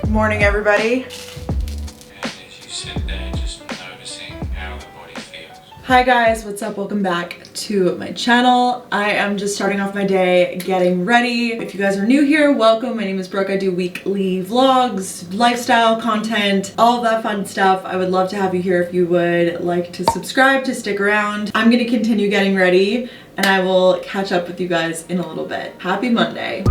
Good morning, everybody. And as you sit there, just noticing how the body feels. Hi guys, what's up? Welcome back to my channel. I am just starting off my day getting ready. If you guys are new here, welcome. My name is Brooke. I do weekly vlogs, lifestyle content, all of that fun stuff. I would love to have you here if you would like to subscribe, to stick around. I'm gonna continue getting ready and I will catch up with you guys in a little bit. Happy Monday.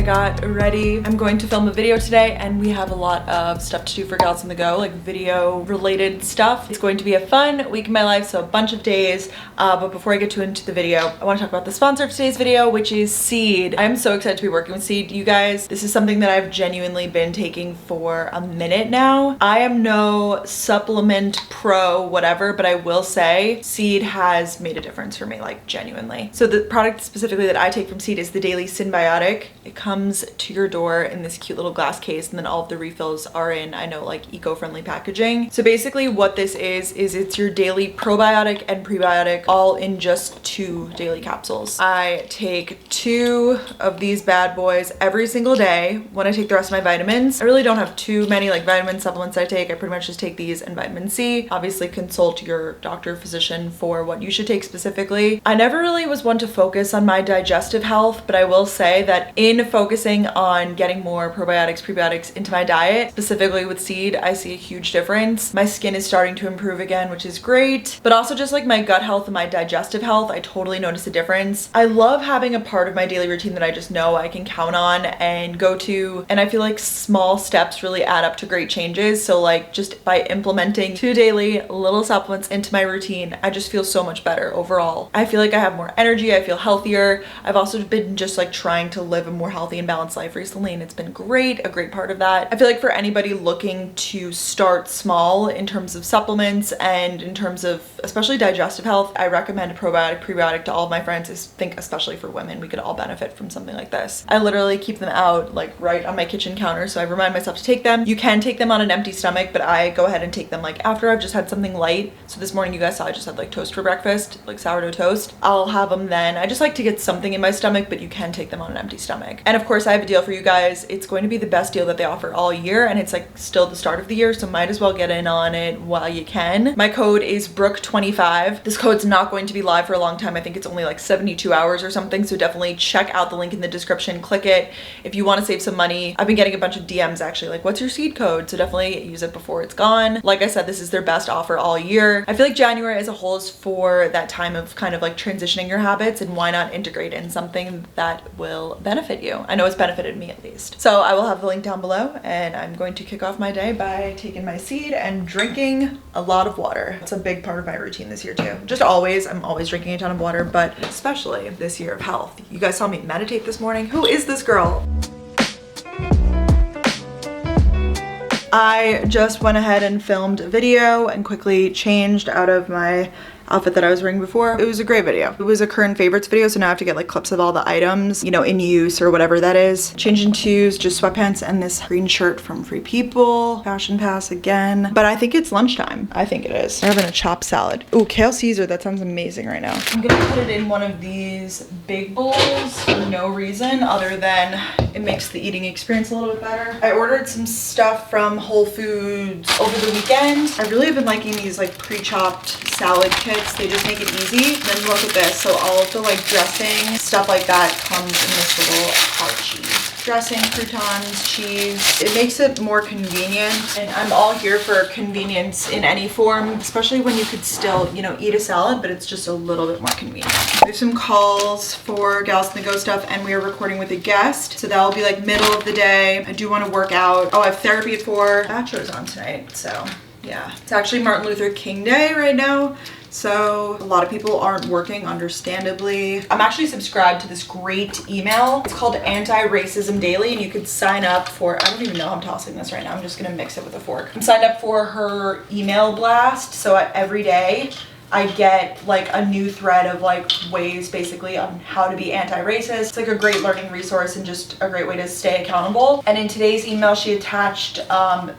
Got ready. I'm going to film a video today and we have a lot of stuff to do for Gals on the Go, like video related stuff. It's going to be a fun week in my life, so a bunch of days. But before I get into the video, I want to talk about the sponsor of today's video, which is Seed. I'm so excited to be working with Seed. You guys, this is something that I've genuinely been taking for a minute now. I am no supplement pro, whatever, but I will say Seed has made a difference for me, like genuinely. So the product specifically that I take from Seed is the Daily Synbiotic. It comes to your door in this cute little glass case, and then all of the refills are in, I know, like eco-friendly packaging. So basically what this is it's your daily probiotic and prebiotic all in just 2 daily capsules. I take 2 of these bad boys every single day when I take the rest of my vitamins. I really don't have too many like vitamin supplements I take. I pretty much just take these and vitamin C. Obviously consult your doctor or physician for what you should take specifically. I never really was one to focus on my digestive health, but I will say that in focusing on getting more probiotics, prebiotics into my diet, specifically with Seed, I see a huge difference. My skin is starting to improve again, which is great, but also just like my gut health and my digestive health, I totally notice a difference. I love having a part of my daily routine that I just know I can count on and go to, and I feel like small steps really add up to great changes. So like just by implementing 2 daily little supplements into my routine, I just feel so much better overall. I feel like I have more energy, I feel healthier. I've also been just like trying to live a more healthy and balanced life recently, and it's been great, a great part of that. I feel like for anybody looking to start small in terms of supplements and in terms of especially digestive health, I recommend a probiotic, prebiotic to all of my friends. I think especially for women, we could all benefit from something like this. I literally keep them out like right on my kitchen counter, so I remind myself to take them. You can take them on an empty stomach, but I go ahead and take them like after I've just had something light. So this morning you guys saw I just had like toast for breakfast, like sourdough toast. I'll have them then. I just like to get something in my stomach, but you can take them on an empty stomach. And of course I have a deal for you guys. It's going to be the best deal that they offer all year, and it's like still the start of the year, so might as well get in on it while you can. My code is Brooke25. This code's not going to be live for a long time. I think it's only like 72 hours or something, so definitely check out the link in the description, click it if you want to save some money. I've been getting a bunch of DMs actually like, what's your Seed code? So definitely use it before it's gone. Like I said, this is their best offer all year. I feel like January as a whole is for that time of kind of like transitioning your habits, and why not integrate in something that will benefit you? I know it's benefited me at least. So I will have the link down below, and I'm going to kick off my day by taking my Seed and drinking a lot of water. It's a big part of my routine this year too. Just always, I'm always drinking a ton of water, but especially this year of health. You guys saw me meditate this morning. Who is this girl? I just went ahead and filmed a video and quickly changed out of my outfit that I was wearing before. It was a great video. It was a current favorites video, so now I have to get like clips of all the items, you know, in use or whatever that is. Changed into just sweatpants and this green shirt from Free People. Fashion Pass again. But I think it's lunchtime. I think it is. We're having a chopped salad. Ooh, kale Caesar, that sounds amazing right now. I'm gonna put it in one of these big bowls for no reason other than it makes the eating experience a little bit better. I ordered some stuff from Whole Foods over the weekend. I really have been liking these like pre-chopped salad kits. They just make it easy. And then look at this. So all of the like dressing, stuff like that comes in this little pouchy. Dressing, croutons, cheese. It makes it more convenient. And I'm all here for convenience in any form, especially when you could still, you know, eat a salad, but it's just a little bit more convenient. We have some calls for Gals on the Go stuff, and we are recording with a guest. So that'll be like middle of the day. I do want to work out. Oh, I have therapy at 4. Bachelor's on tonight, so yeah. It's actually Martin Luther King Day right now. So a lot of people aren't working, understandably. I'm actually subscribed to this great email. It's called Anti-Racism Daily, and you could sign up for, I don't even know how I'm tossing this right now. I'm just gonna mix it with a fork. I'm signed up for her email blast. So every day I get like a new thread of like ways basically on how to be anti-racist. It's like a great learning resource and just a great way to stay accountable. And in today's email, she attached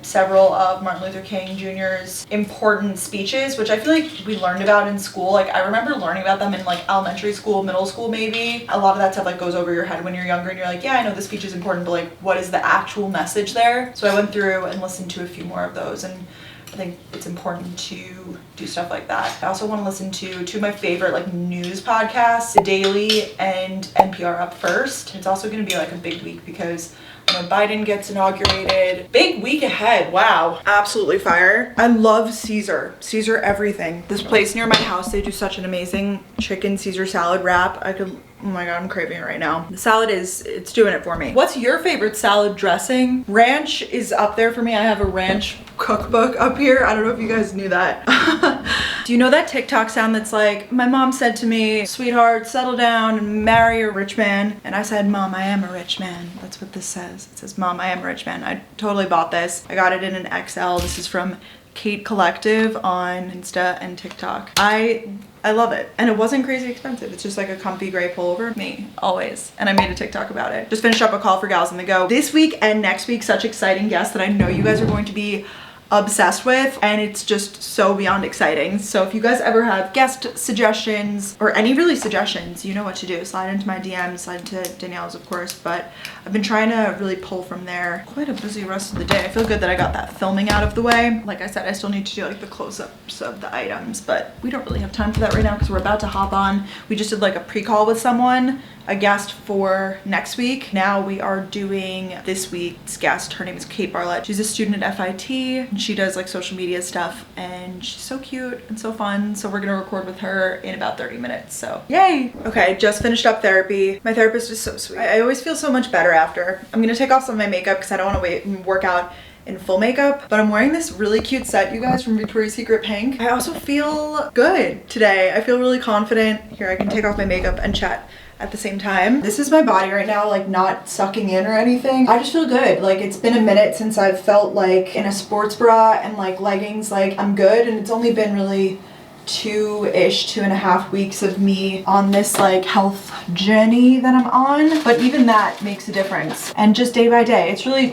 several of Martin Luther King Jr.'s important speeches, which I feel like we learned about in school. Like I remember learning about them in like elementary school, middle school maybe. A lot of that stuff like goes over your head when you're younger and you're like, yeah, I know the speech is important, but like what is the actual message there? So I went through and listened to a few more of those, and I think it's important to do stuff like that. I also want to listen to two of my favorite like news podcasts, The Daily and NPR Up First. It's also going to be like a big week because when Biden gets inaugurated, big week ahead. Wow, absolutely fire. I love Caesar everything. This place near my house, they do such an amazing chicken Caesar salad wrap. Oh my god, I'm craving it right now. The salad it's doing it for me. What's your favorite salad dressing? Ranch is up there for me. I have a ranch cookbook up here. I don't know if you guys knew that. Do you know that TikTok sound that's like, my mom said to me, sweetheart, settle down and marry a rich man. And I said, Mom, I am a rich man. That's what this says. It says, Mom, I am a rich man. I totally bought this. I got it in an XL. This is from Kate Collective on Insta and TikTok. I love it. And it wasn't crazy expensive. It's just like a comfy gray pullover. Me, always. And I made a TikTok about it. Just finished up a call for Gals on the Go. This week and next week, such exciting guests that I know you guys are going to be obsessed with, and it's just so beyond exciting. So if you guys ever have guest suggestions or any really suggestions, you know what to do. Slide into my DMs, slide into Danielle's of course, but I've been trying to really pull from there. Quite a busy rest of the day. I feel good that I got that filming out of the way. Like I said, I still need to do like the close-ups of the items, but we don't really have time for that right now because we're about to hop on. We just did like a pre-call with someone, a guest for next week. Now we are doing this week's guest. Her name is Kate Barlett. She's a student at FIT and she does like social media stuff and she's so cute and so fun. So we're gonna record with her in about 30 minutes. So yay. Okay, just finished up therapy. My therapist is so sweet. I always feel so much better after. I'm gonna take off some of my makeup because I don't want to wait and work out in full makeup, but I'm wearing this really cute set, you guys, from Victoria's Secret Pink. I also feel good today. I feel really confident. Here, I can take off my makeup and chat at the same time. This is my body right now, like not sucking in or anything. I just feel good. Like it's been a minute since I've felt like in a sports bra and like leggings, like I'm good, and it's only been really 2.5 weeks of me on this like health journey that I'm on, but even that makes a difference. And just day by day, it's really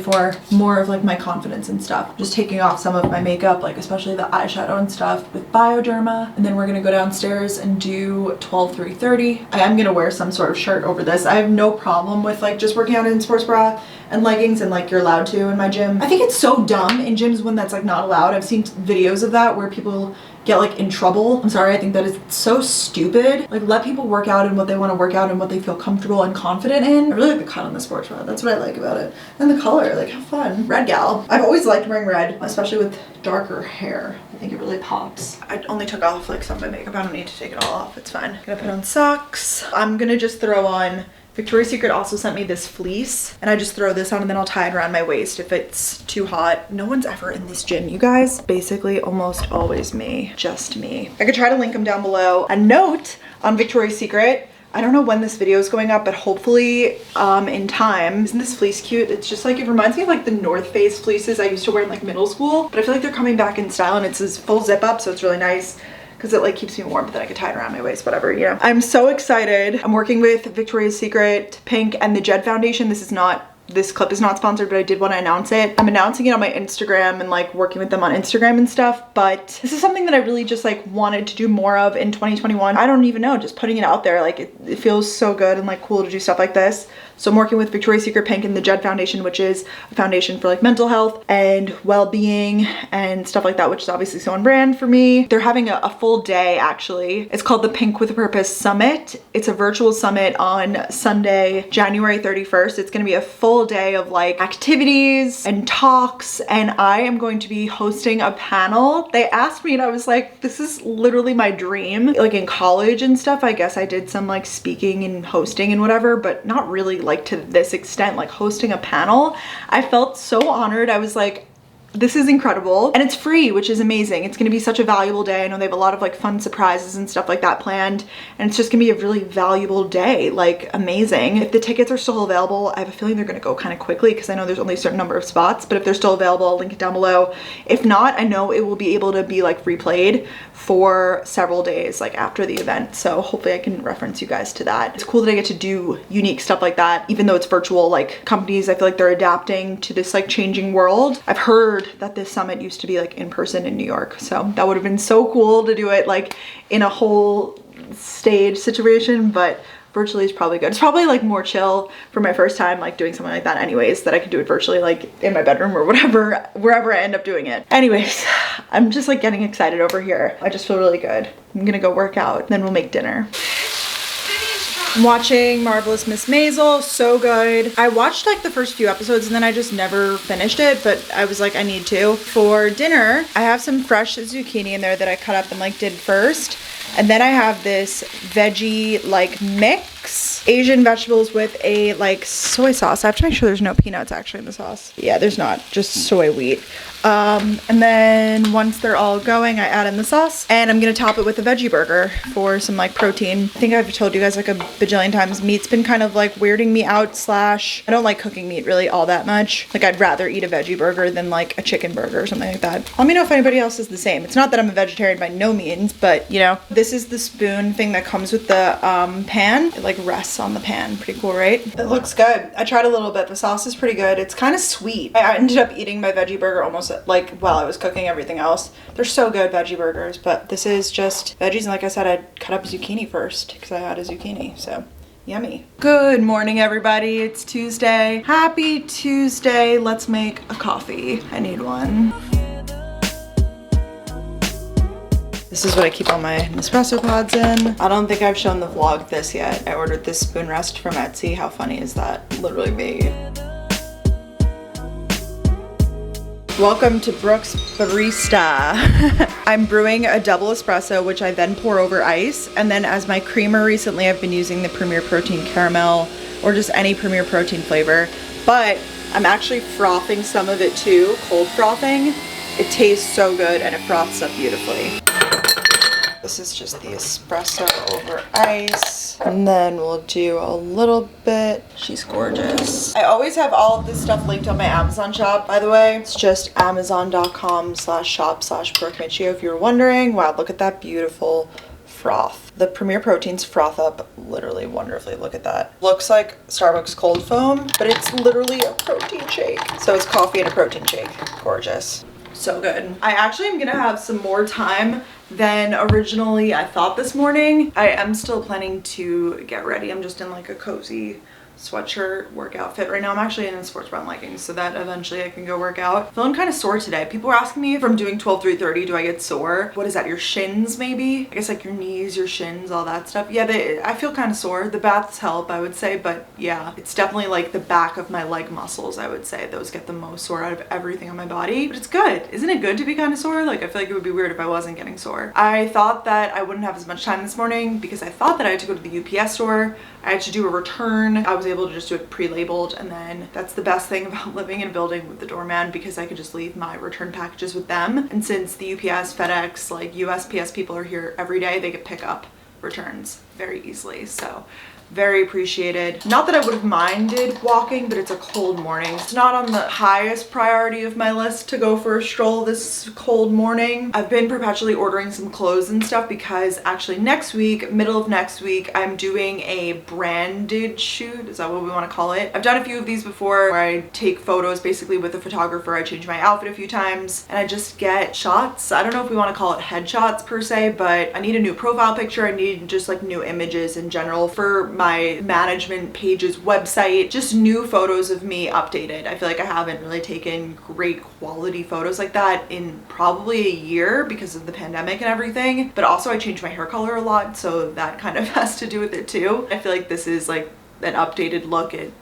for more of like my confidence and stuff. Just taking off some of my makeup, like especially the eyeshadow and stuff with Bioderma, and then we're gonna go downstairs and do 12/3/30. I am gonna wear some sort of shirt over this. I have no problem with like just working out in sports bra and leggings, and like you're allowed to in my gym. I think it's so dumb in gyms when that's like not allowed. I've seen videos of that where people get like in trouble. I'm sorry, I think that is so stupid. Like let people work out in what they want to work out and what they feel comfortable and confident in. I really like the cut on the sports bra. That's what I like about it. And the color, like how fun. Red gal. I've always liked wearing red, especially with darker hair. I think it really pops. I only took off like some of my makeup. I don't need to take it all off. It's fine. Gonna put on socks. I'm gonna just throw on, Victoria's Secret also sent me this fleece, and I just throw this on and then I'll tie it around my waist if it's too hot. No one's ever in this gym, you guys. Basically almost always me, just me. I could try to link them down below. A note on Victoria's Secret, I don't know when this video is going up, but hopefully in time. Isn't this fleece cute? It's just like, it reminds me of like the North Face fleeces I used to wear in like middle school, but I feel like they're coming back in style, and it's this full zip up, so it's really nice because it like keeps me warm, but then I could tie it around my waist, whatever, you know. I'm so excited. I'm working with Victoria's Secret Pink and the Jed Foundation. This clip is not sponsored, but I did want to announce it. I'm announcing it on my Instagram and like working with them on Instagram and stuff, but this is something that I really just like wanted to do more of in 2021. I don't even know, just putting it out there, like it feels so good and like cool to do stuff like this. So I'm working with Victoria's Secret Pink and the Jed Foundation, which is a foundation for like mental health and well-being and stuff like that, which is obviously so on brand for me. They're having a full day actually. It's called the Pink with a Purpose Summit. It's a virtual summit on Sunday, January 31st. It's gonna be a full day of like activities and talks, and I am going to be hosting a panel. They asked me and I was like, this is literally my dream. Like in college and stuff, I guess I did some like speaking and hosting and whatever, but not really like to this extent, like hosting a panel. I felt so honored. I was like, This is incredible and it's free, which is amazing. It's gonna be such a valuable day. I know they have a lot of like fun surprises and stuff like that planned, and it's just gonna be a really valuable day, like amazing. If the tickets are still available, I have a feeling they're gonna go kind of quickly because I know there's only a certain number of spots, but if they're still available, I'll link it down below. If not, I know it will be able to be like replayed for several days like after the event, so hopefully I can reference you guys to that. It's cool that I get to do unique stuff like that, even though it's virtual. Like companies, I feel like they're adapting to this like changing world. I've heard that this summit used to be like in person in New York, so that would have been so cool to do it like in a whole stage situation, but virtually is probably good. It's probably like more chill for my first time like doing something like that anyways, that I could do it virtually like in my bedroom or whatever, wherever I end up doing it. Anyways, I'm just like getting excited over here. I just feel really good. I'm gonna go work out, then we'll make dinner. I'm watching Marvelous Miss Maisel, so good. I watched like the first few episodes and then I just never finished it, but I was like, I need to. For dinner, I have some fresh zucchini in there that I cut up and like did first. And then I have this veggie like mix, Asian vegetables with a like soy sauce. I have to make sure there's no peanuts actually in the sauce. Yeah, there's not, just soy wheat. And then once they're all going, I add in the sauce and I'm gonna top it with a veggie burger for some like protein. I think I've told you guys like a bajillion times, meat's been kind of like weirding me out / I don't like cooking meat really all that much. Like I'd rather eat a veggie burger than like a chicken burger or something like that. Let me know if anybody else is the same. It's not that I'm a vegetarian by no means, but you know, this is the spoon thing that comes with the pan. It like rests on the pan. Pretty cool, right? It looks good. I tried a little bit. The sauce is pretty good. It's kind of sweet. I ended up eating my veggie burger almost like while I was cooking everything else. They're so good, veggie burgers, but this is just veggies, and like I said, I cut up zucchini first because I had a zucchini, so yummy. Good morning, everybody. It's Tuesday. Happy Tuesday. Let's make a coffee. I need one. This is what I keep all my Nespresso pods in. I don't think I've shown the vlog this yet. I ordered this spoon rest from Etsy. How funny is that? Literally me. Welcome to Brooke's Barista. I'm brewing a double espresso, which I then pour over ice. And then as my creamer recently, I've been using the Premier Protein Caramel or just any Premier Protein flavor. But I'm actually frothing some of it too, cold frothing. It tastes so good and it froths up beautifully. This is just the espresso over ice. And then we'll do a little bit. She's gorgeous. I always have all of this stuff linked on my Amazon shop, by the way. It's just amazon.com/shop/Brooke Michio if you're wondering. Wow, look at that beautiful froth. The Premier Proteins froth up literally wonderfully. Look at that. Looks like Starbucks cold foam, but it's literally a protein shake. So it's coffee and a protein shake. Gorgeous. So good. I actually am gonna have some more time than originally I thought this morning. I am still planning to get ready. I'm just in like a cozy sweatshirt workout fit right now. I'm actually in sports bra leggings so that eventually I can go work out. Feeling kind of sore today. People were asking me if I'm doing 12-3-30, do I get sore? What is that, your shins maybe? I guess like your knees, your shins, all that stuff. Yeah, I feel kind of sore. The baths help, I would say, but yeah, it's definitely like the back of my leg muscles, I would say. Those get the most sore out of everything on my body, but it's good. Isn't it good to be kind of sore? Like I feel like it would be weird if I wasn't getting sore. I thought that I wouldn't have as much time this morning because I thought that I had to go to the UPS store. I had to do a return. I was able to just do it pre-labeled, and then that's the best thing about living in a building with the doorman because I could just leave my return packages with them. And since the UPS, FedEx, like USPS people are here every day, they could pick up returns very easily. So very appreciated. Not that I would have minded walking, but it's a cold morning. It's not on the highest priority of my list to go for a stroll this cold morning. I've been perpetually ordering some clothes and stuff because actually next week, middle of next week, I'm doing a branded shoot. Is that what we want to call it? I've done a few of these before where I take photos basically with a photographer. I change my outfit a few times and I just get shots. I don't know if we want to call it headshots per se, but I need a new profile picture. I need just like new images in general for my management page's website, just new photos of me updated. I feel like I haven't really taken great quality photos like that in probably a year because of the pandemic and everything, but also I changed my hair color a lot, so that kind of has to do with it too. I feel like this is like an updated look. It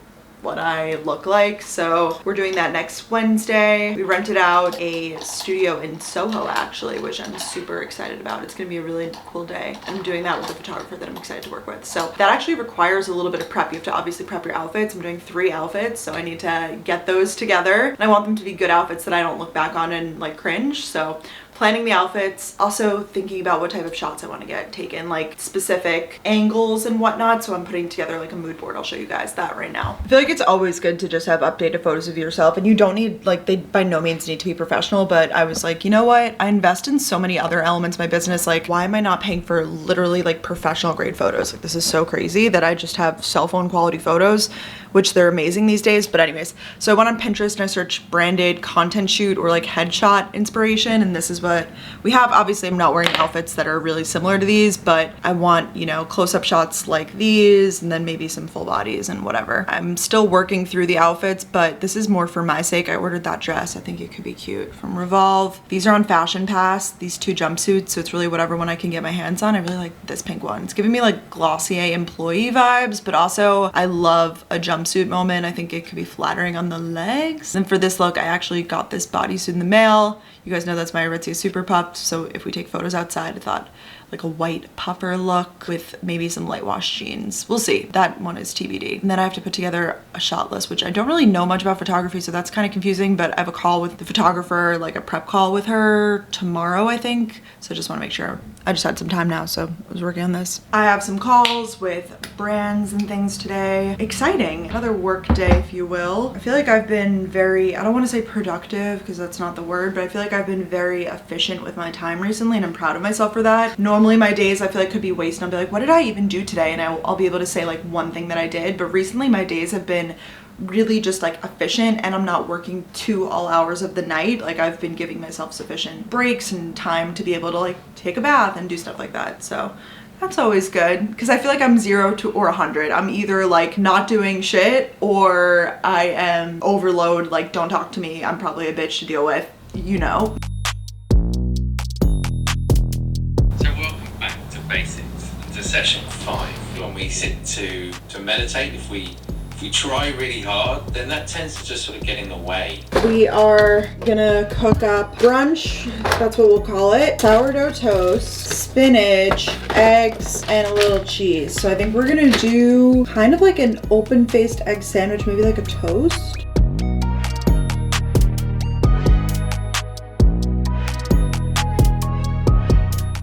what I look like. So we're doing that next Wednesday. We rented out a studio in Soho actually, which I'm super excited about. It's gonna be a really cool day. I'm doing that with a photographer that I'm excited to work with. So that actually requires a little bit of prep. You have to obviously prep your outfits. I'm doing 3 outfits, so I need to get those together. And I want them to be good outfits that I don't look back on and like cringe. So planning the outfits, also thinking about what type of shots I want to get taken, like specific angles and whatnot. So I'm putting together like a mood board. I'll show you guys that right now. I feel like it's always good to just have updated photos of yourself, and you don't need, like, they by no means need to be professional, but I was like, you know what? I invest in so many other elements of my business. Like, why am I not paying for literally like professional grade photos? Like, this is so crazy that I just have cell phone quality photos, which they're amazing these days. But anyways, so I went on Pinterest and I searched branded content shoot or like headshot inspiration, and this is what we have. Obviously I'm not wearing outfits that are really similar to these, but I want, you know, close-up shots like these, and then maybe some full bodies and whatever. I'm still working through the outfits, but this is more for my sake. I ordered that dress. I think it could be cute from Revolve. These are on Fashion Pass, these 2 jumpsuits, so it's really whatever one I can get my hands on. I really like this pink one. It's giving me like Glossier employee vibes, but also I love a jumpsuit moment. I think it could be flattering on the legs. And for this look, I actually got this bodysuit in the mail. You guys know that's my Aritzia Super Puff, so if we take photos outside, I thought like a white puffer look with maybe some light wash jeans. We'll see. That one is TBD. And then I have to put together a shot list, which I don't really know much about photography, so that's kind of confusing, but I have a call with the photographer, like a prep call with her tomorrow, I think. So I just want to make sure. I just had some time now, so I was working on this. I have some calls with brands and things today. Exciting. Another work day, if you will. I feel like I've been very, I don't want to say productive because that's not the word, but I feel like I've been very efficient with my time recently, and I'm proud of myself for that. Normally my days I feel like could be wasted. I'll be like, what did I even do today? And I'll be able to say like one thing that I did, but recently my days have been really just like efficient, and I'm not working to all hours of the night. Like, I've been giving myself sufficient breaks and time to be able to like take a bath and do stuff like that. So that's always good, because I feel like I'm 0 to or 100. I'm either like not doing shit or I am overload, like don't talk to me, I'm probably a bitch to deal with, you know. So welcome back to basics, to session 5. When we sit to meditate, if we try really hard, then that tends to just sort of get in the way. We are gonna cook up brunch, that's what we'll call it. Sourdough toast, spinach, eggs, and a little cheese. So I think we're gonna do kind of like an open-faced egg sandwich, maybe like a toast.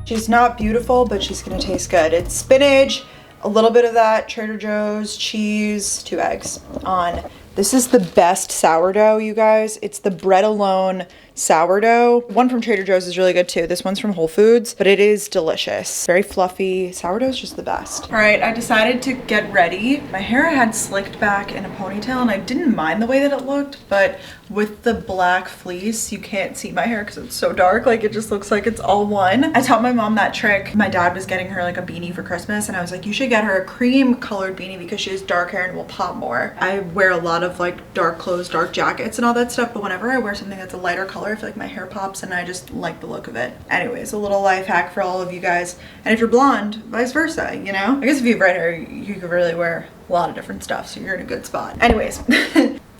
She's not beautiful, but she's gonna taste good. It's spinach, a little bit of that Trader Joe's cheese, 2 eggs on. This is the best sourdough, you guys. It's the bread alone sourdough. One from Trader Joe's is really good too. This one's from Whole Foods, but it is delicious. Very fluffy. Sourdough is just the best. All right, I decided to get ready. My hair I had slicked back in a ponytail, and I didn't mind the way that it looked, but with the black fleece, you can't see my hair because it's so dark. Like, it just looks like it's all one. I taught my mom that trick. My dad was getting her like a beanie for Christmas, and I was like, you should get her a cream colored beanie because she has dark hair and will pop more. I wear a lot of like dark clothes, dark jackets and all that stuff, but whenever I wear something that's a lighter color, I feel like my hair pops and I just like the look of it. Anyways, a little life hack for all of you guys. And if you're blonde, vice versa, you know? I guess if you have red hair, you could really wear a lot of different stuff, so you're in a good spot. Anyways.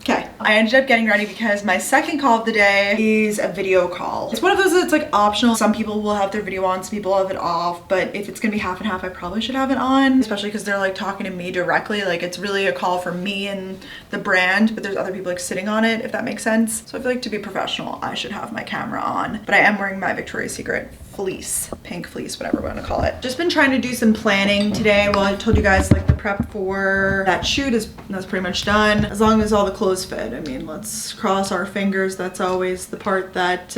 Okay, I ended up getting ready because my second call of the day is a video call. It's one of those that's like optional. Some people will have their video on, some people have it off, but if it's gonna be half and half, I probably should have it on, especially because they're like talking to me directly. Like, it's really a call for me and the brand, but there's other people like sitting on it, if that makes sense. So I feel like to be professional, I should have my camera on, but I am wearing my Victoria's Secret fleece, pink fleece, whatever we want to call it. Just been trying to do some planning today. Well, I told you guys like the prep for that shoot that's pretty much done, as long as all the clothes fit. I mean, let's cross our fingers. That's always the part that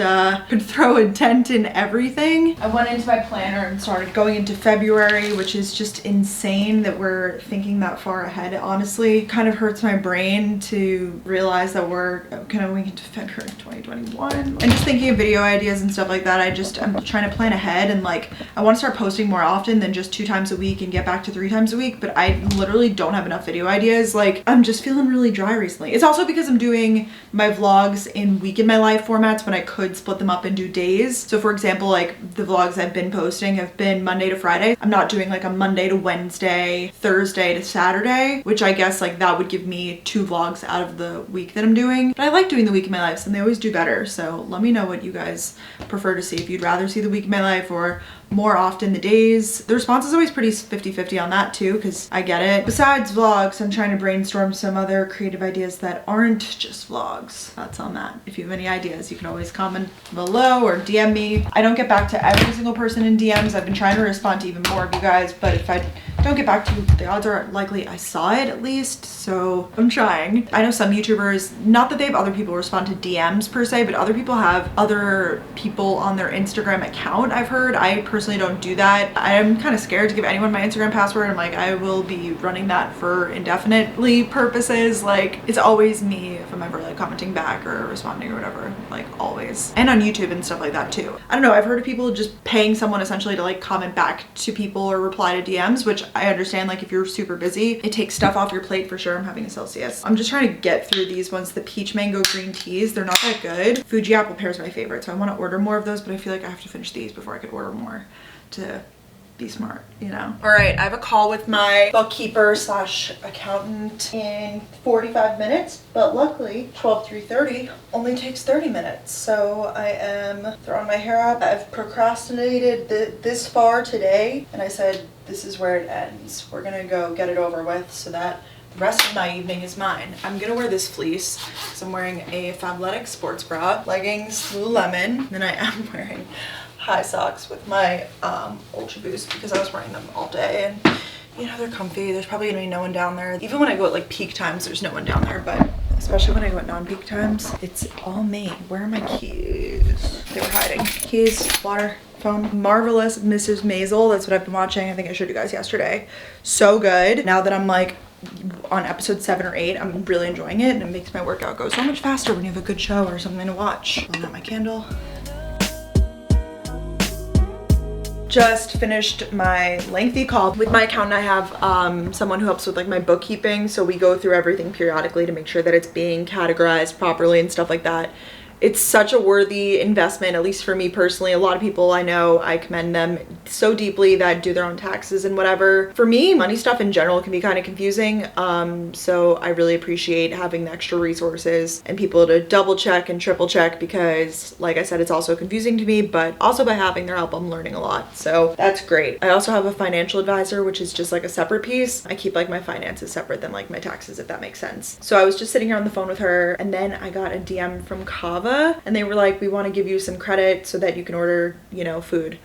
could throw a dent in everything. I went into my planner and started going into February, which is just insane that we're thinking that far ahead. It honestly kind of hurts my brain to realize that we're kind of going into February 2021. And just thinking of video ideas and stuff like that, I'm trying trying to plan ahead and like I want to start posting more often than just 2 times a week and get back to 3 times a week, but I literally don't have enough video ideas. Like I'm just feeling really dry recently. It's also because I'm doing my vlogs in week in my life formats when I could split them up and do days. So for example, like the vlogs I've been posting have been Monday to Friday. I'm not doing like a Monday to Wednesday, Thursday to Saturday, which I guess like that would give me 2 vlogs out of the week that I'm doing. But I like doing the week in my life and they always do better. So let me know what you guys prefer to see. If you'd rather see the week in my life or more often the days. The response is always pretty 50-50 on that too, because I get it. Besides vlogs, I'm trying to brainstorm some other creative ideas that aren't just vlogs. That's on that. If you have any ideas, you can always comment below or DM me. I don't get back to every single person in DMs. I've been trying to respond to even more of you guys, but if I don't get back to you, the odds are likely I saw it at least, so I'm trying. I know some YouTubers, not that they have other people respond to DMs per se, but other people have other people on their Instagram account, I've heard. I personally don't do that. I'm kind of scared to give anyone my Instagram password. I'm like, I will be running that for indefinitely purposes. Like it's always me if I'm ever like commenting back or responding or whatever, like always. And on YouTube and stuff like that too. I don't know, I've heard of people just paying someone essentially to like comment back to people or reply to DMs, which I understand. Like if you're super busy, it takes stuff off your plate for sure. I'm having a Celsius. I'm just trying to get through these ones. The peach mango green teas, they're not that good. Fuji apple pear is my favorite, so I want to order more of those, but I feel like I have to finish these before I could order more to be smart, you know. All right, I have a call with my bookkeeper slash accountant in 45 minutes, but luckily 3:30 only takes 30 minutes. So I am throwing my hair up. I've procrastinated this far today, and I said, this is where it ends. We're gonna go get it over with so that the rest of my evening is mine. I'm gonna wear this fleece because I'm wearing a Fabletics sports bra, leggings, Lululemon, then I am wearing high socks with my Ultra Boost because I was wearing them all day, and you know, they're comfy. There's probably gonna be no one down there. Even when I go at like peak times, there's no one down there, but especially when I go at non-peak times, it's all me. Where are my keys? They were hiding. Keys, water, phone. Marvelous Mrs. Maisel. That's what I've been watching. I think I showed you guys yesterday. So good. Now that I'm like on episode 7 or 8, I'm really enjoying it, and it makes my workout go so much faster when you have a good show or something to watch. Pulling out my candle. Just finished my lengthy call with my accountant. I have someone who helps with like my bookkeeping, so we go through everything periodically to make sure that it's being categorized properly and stuff like that. It's such a worthy investment, at least for me personally. A lot of people I know, I commend them so deeply that do their own taxes and whatever. For me, money stuff in general can be kind of confusing. So I really appreciate having the extra resources and people to double check and triple check, because like I said, it's also confusing to me, but also by having their help, I'm learning a lot. So that's great. I also have a financial advisor, which is just like a separate piece. I keep like my finances separate than like my taxes, if that makes sense. So I was just sitting here on the phone with her, and then I got a DM from Kava, and they were like, we want to give you some credit so that you can order, you know, food.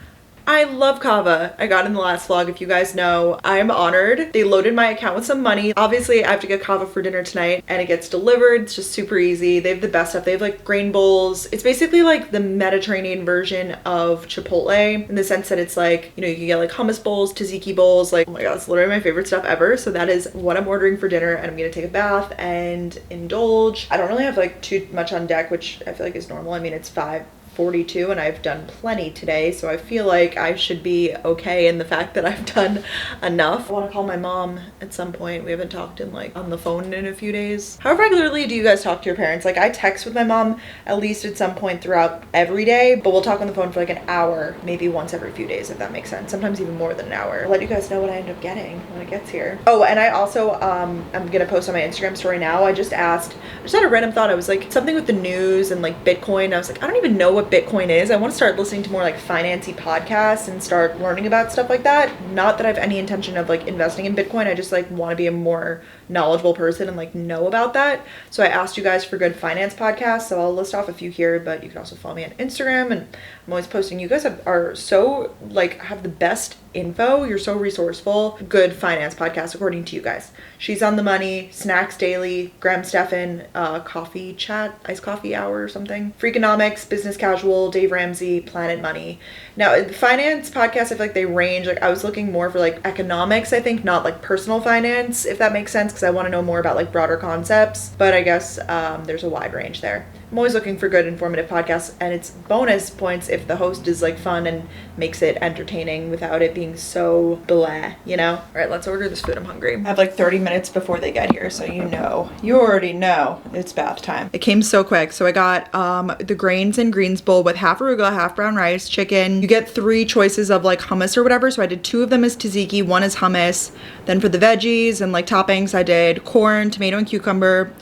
I love Kava. I got in the last vlog, if you guys know. I'm honored. They loaded my account with some money. Obviously, I have to get Kava for dinner tonight, and it gets delivered. It's just super easy. They have the best stuff. They have like grain bowls. It's basically like the Mediterranean version of Chipotle, in the sense that it's like, you know, you can get like hummus bowls, tzatziki bowls. Like, oh my god, it's literally my favorite stuff ever. So that is what I'm ordering for dinner, and I'm gonna take a bath and indulge. I don't really have like too much on deck, which I feel like is normal. I mean, it's 5:42 and I've done plenty today, so I feel like I should be okay in the fact that I've done enough. I want to call my mom at some point. We haven't talked in like on the phone in a few days. How regularly do you guys talk to your parents? Like I text with my mom at least at some point throughout every day, but we'll talk on the phone for like an hour, maybe once every few days, if that makes sense. Sometimes even more than an hour. I'll let you guys know what I end up getting when it gets here. Oh, and I also I'm gonna post on my Instagram story now. I just had a random thought. I was like, something with the news and like Bitcoin. I was like, I don't even know what Bitcoin is. I want to start listening to more like financy podcasts and start learning about stuff like that. Not that I have any intention of like investing in Bitcoin. I just like want to be a more knowledgeable person and like know about that. So I asked you guys for good finance podcasts, so I'll list off a few here, but you can also follow me on Instagram, and I'm always posting. You guys are so like have the best info. You're so resourceful. Good finance podcast according to you guys. She's on the Money, Snacks Daily, Graham Stephan, Coffee Chat, Iced Coffee Hour or something, Freakonomics, Business Casual, Dave Ramsey, Planet Money. Now the finance podcasts, I feel like they range. Like I was looking more for like economics, I think, not like personal finance, if that makes sense, because I want to know more about like broader concepts, but I guess there's a wide range there. I'm always looking for good informative podcasts, and it's bonus points if the host is like fun and makes it entertaining without it being so blah, you know? All right, let's order this food. I'm hungry. I have like 30 minutes before they get here, so you already know it's bath time. It came so quick. So I got the grains and greens bowl with half arugula, half brown rice, chicken. You get 3 choices of like hummus or whatever. So I did 2 of them as tzatziki, 1 as hummus. Then for the veggies and like toppings, I did corn, tomato and cucumber,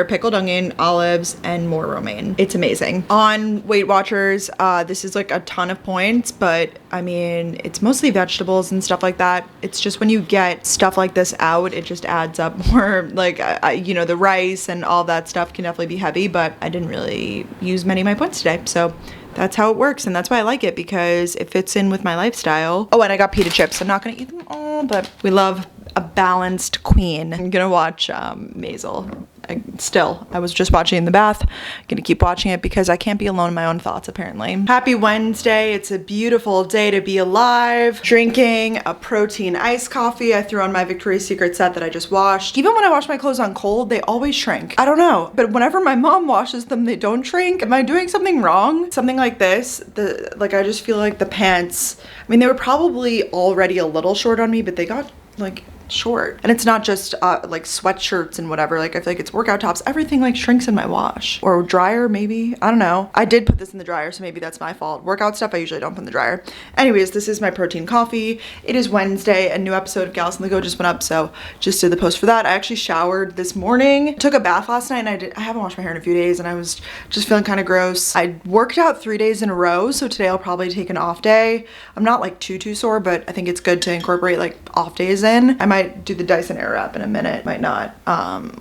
pickled onion, olives, and more romaine. It's amazing. On Weight Watchers, this is like a ton of points, but I mean, it's mostly vegetables and stuff like that. It's just when you get stuff like this out, it just adds up more. Like, you know, the rice and all that stuff can definitely be heavy, but I didn't really use many of my points today. So that's how it works, and that's why I like it, because it fits in with my lifestyle. Oh, and I got pita chips. I'm not gonna eat them all, but we love a balanced queen. I'm gonna watch Maisel. I was just watching in the bath. I'm gonna keep watching it because I can't be alone in my own thoughts, apparently. Happy Wednesday. It's a beautiful day to be alive. Drinking a protein iced coffee. I threw on my Victoria's Secret set that I just washed. Even when I wash my clothes on cold, they always shrink. I don't know, but whenever my mom washes them, they don't shrink. Am I doing something wrong? Something like this, I just feel like the pants, I mean, they were probably already a little short on me, but they got like short. And it's not just like sweatshirts and whatever. Like, I feel like it's workout tops. Everything like shrinks in my wash or dryer, maybe. I don't know. I did put this in the dryer, so maybe that's my fault. Workout stuff I usually don't put in the dryer. Anyways, this is my protein coffee. It is Wednesday. A new episode of Gals on the Go just went up, so just did the post for that. I actually showered this morning, took a bath last night, and I haven't washed my hair in a few days, and I was just feeling kind of gross. I worked out 3 days in a row, so today I'll probably take an off day. I'm not like too sore, but I think it's good to incorporate like off days in. I might do the Dyson Airwrap in a minute, might not.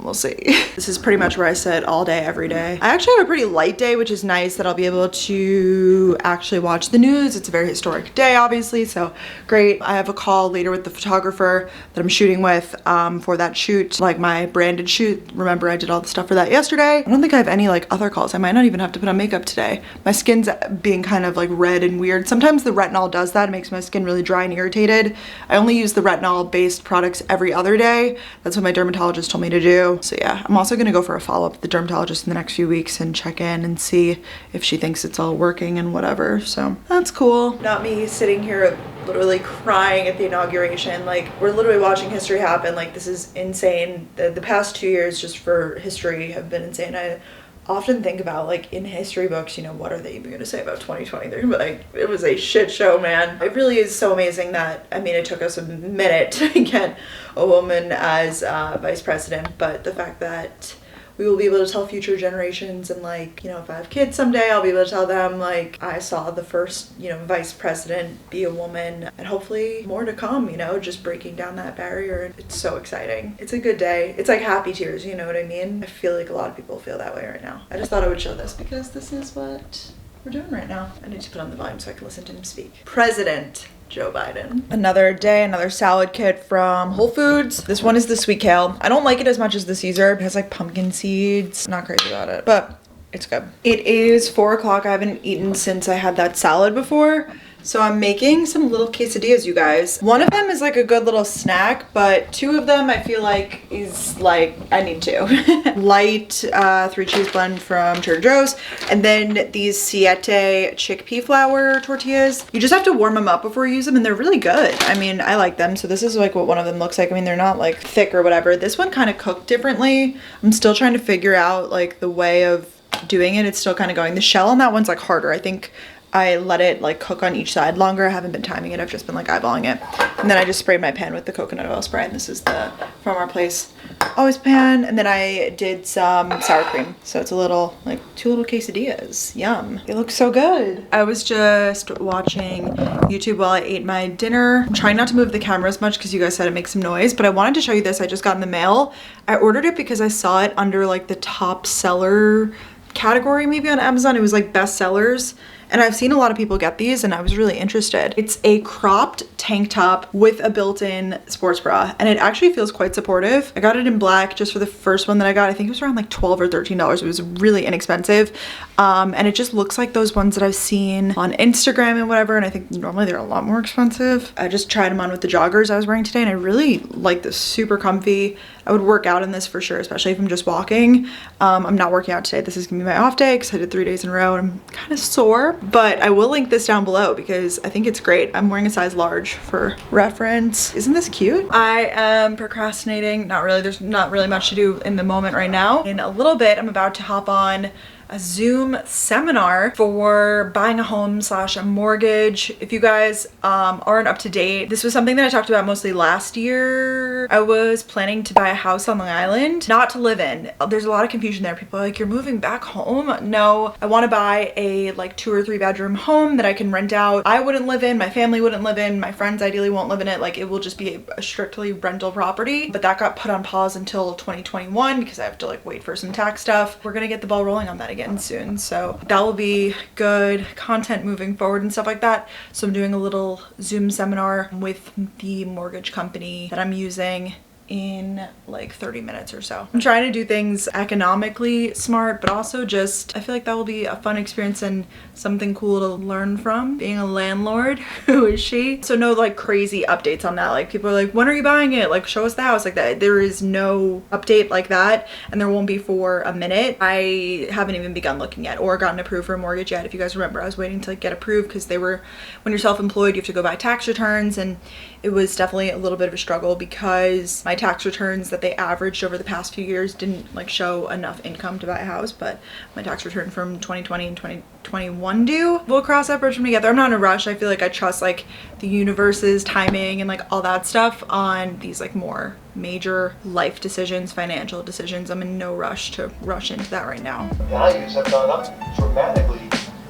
We'll see. This is pretty much where I sit all day, every day. I actually have a pretty light day, which is nice that I'll be able to actually watch the news. It's a very historic day, obviously, so great. I have a call later with the photographer that I'm shooting with for that shoot, like my branded shoot. Remember, I did all the stuff for that yesterday. I don't think I have any like other calls. I might not even have to put on makeup today. My skin's being kind of like red and weird. Sometimes the retinol does that. It makes my skin really dry and irritated. I only use the retinol-based products every other day. That's what my dermatologist told me to do. So yeah, I'm also gonna go for a follow-up with the dermatologist in the next few weeks and check in and see if she thinks it's all working and whatever. So that's cool. Not me sitting here literally crying at the inauguration. Like, we're literally watching history happen. Like, this is insane. The past 2 years just for history have been insane. I often think about, like, in history books, you know, what are they even gonna say about 2020? They're gonna be like, it was a shit show, man. It really is so amazing that, I mean, it took us a minute to get a woman as vice president, but the fact that we will be able to tell future generations, and like, you know, if I have kids someday, I'll be able to tell them like I saw the first, you know, vice president be a woman, and hopefully more to come, you know, just breaking down that barrier. It's so exciting. It's a good day. It's like happy tears, you know what I mean? I feel like a lot of people feel that way right now. I just thought I would show this because this is what we're doing right now. I need to put on the volume so I can listen to him speak. President Joe Biden. Another day, another salad kit from Whole Foods. This one is the sweet kale. I don't like it as much as the Caesar. It has like pumpkin seeds. Not crazy about it, but it's good. It is 4 o'clock. I haven't eaten since I had that salad before. So I'm making some little quesadillas, you guys. One of them is like a good little snack, but 2 of them I feel like is like, I need to. Light 3-cheese blend from Trader Joe's. And then these Siete chickpea flour tortillas. You just have to warm them up before you use them, and they're really good. I mean, I like them. So this is like what one of them looks like. I mean, they're not like thick or whatever. This one kind of cooked differently. I'm still trying to figure out like the way of doing it. It's still kind of going. The shell on that one's like harder. I think I let it like cook on each side longer. I haven't been timing it. I've just been like eyeballing it. And then I just sprayed my pan with the coconut oil spray. And this is the From Our Place Always pan. And then I did some sour cream. So it's a little, like 2 little quesadillas. Yum. They look so good. I was just watching YouTube while I ate my dinner. I'm trying not to move the camera as much because you guys said it makes some noise. But I wanted to show you this. I just got in the mail. I ordered it because I saw it under like the top seller category maybe on Amazon. It was like best sellers. And I've seen a lot of people get these, and I was really interested. It's a cropped tank top with a built-in sports bra, and it actually feels quite supportive. I got it in black just for the first one that I got. I think it was around like $12 or $13. It was really inexpensive, and it just looks like those ones that I've seen on Instagram and whatever, and I think normally they're a lot more expensive. I just tried them on with the joggers I was wearing today, and I really like this. Super comfy. I would work out in this for sure, especially if I'm just walking. I'm not working out today. This is gonna be my off day because I did 3 days in a row and I'm kind of sore, but I will link this down below because I think it's great. I'm wearing a size large for reference. Isn't this cute? I am procrastinating. Not really. There's not really much to do in the moment right now. In a little bit, I'm about to hop on a Zoom seminar for buying a home / a mortgage. If you guys aren't up to date, this was something that I talked about mostly last year. I was planning to buy a house on Long Island, not to live in. There's a lot of confusion there. People are like, you're moving back home? No, I want to buy a like 2 or 3 bedroom home that I can rent out. I wouldn't live in, my family wouldn't live in, my friends ideally won't live in it. Like it will just be a strictly rental property, but that got put on pause until 2021 because I have to like wait for some tax stuff. We're gonna get the ball rolling on that again soon, so that will be good content moving forward and stuff like that. So I'm doing a little Zoom seminar with the mortgage company that I'm using in like 30 minutes or so. I'm trying to do things economically smart, but also just I feel like that will be a fun experience and something cool to learn from being a landlord. Who is she? So no like crazy updates on that. Like people are like, when are you buying it? Like show us the house. Like that. There is no update like that, and there won't be for a minute. I haven't even begun looking at or gotten approved for a mortgage yet. If you guys remember, I was waiting to like get approved because they were, when you're self-employed, you have to go buy tax returns, and it was definitely a little bit of a struggle because my tax returns that they averaged over the past few years didn't like show enough income to buy a house, but my tax return from 2020 and 2021 do. We'll cross that bridge when we get there. I'm not in a rush. I feel like I trust like the universe's timing and like all that stuff on these like more major life decisions, financial decisions. I'm in no rush to rush into that right now. Values have gone up dramatically